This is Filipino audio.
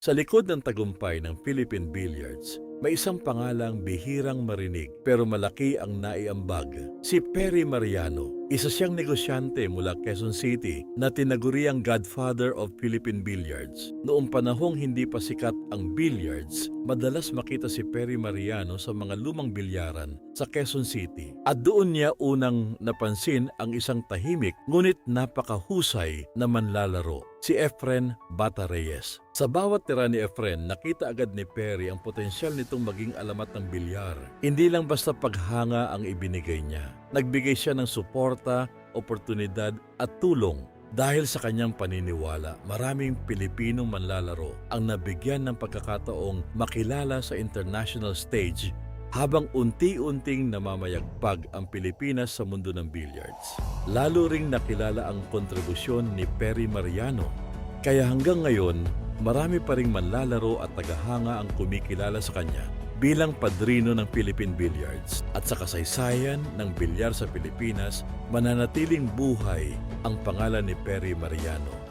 Sa likod ng tagumpay ng Philippine Billiards, may isang pangalang bihirang marinig pero malaki ang naiambag. Si Perry Mariano, isa siyang negosyante mula Quezon City na tinaguriang Godfather of Philippine Billiards. Noong panahong hindi pa sikat ang billiards, madalas makita si Perry Mariano sa mga lumang bilyaran sa Quezon City. At doon niya unang napansin ang isang tahimik ngunit napakahusay na manlalaro, si Efren Bata Reyes. Sa bawat tira ni Efren, nakita agad ni Perry ang potensyal nitong maging alamat ng bilyar. Hindi lang basta paghanga ang ibinigay niya. Nagbigay siya ng suporta, oportunidad at tulong. Dahil sa kanyang paniniwala, maraming Pilipinong manlalaro ang nabigyan ng pagkakataong makilala sa international stage habang unti-unting namamayagpag ang Pilipinas sa mundo ng billiards. Lalo ring nakilala ang kontribusyon ni Perry Mariano. Kaya hanggang ngayon, marami pa ring manlalaro at tagahanga ang kumikilala sa kanya bilang padrino ng Philippine Billiards. At sa kasaysayan ng bilyar sa Pilipinas, mananatiling buhay ang pangalan ni Perry Mariano.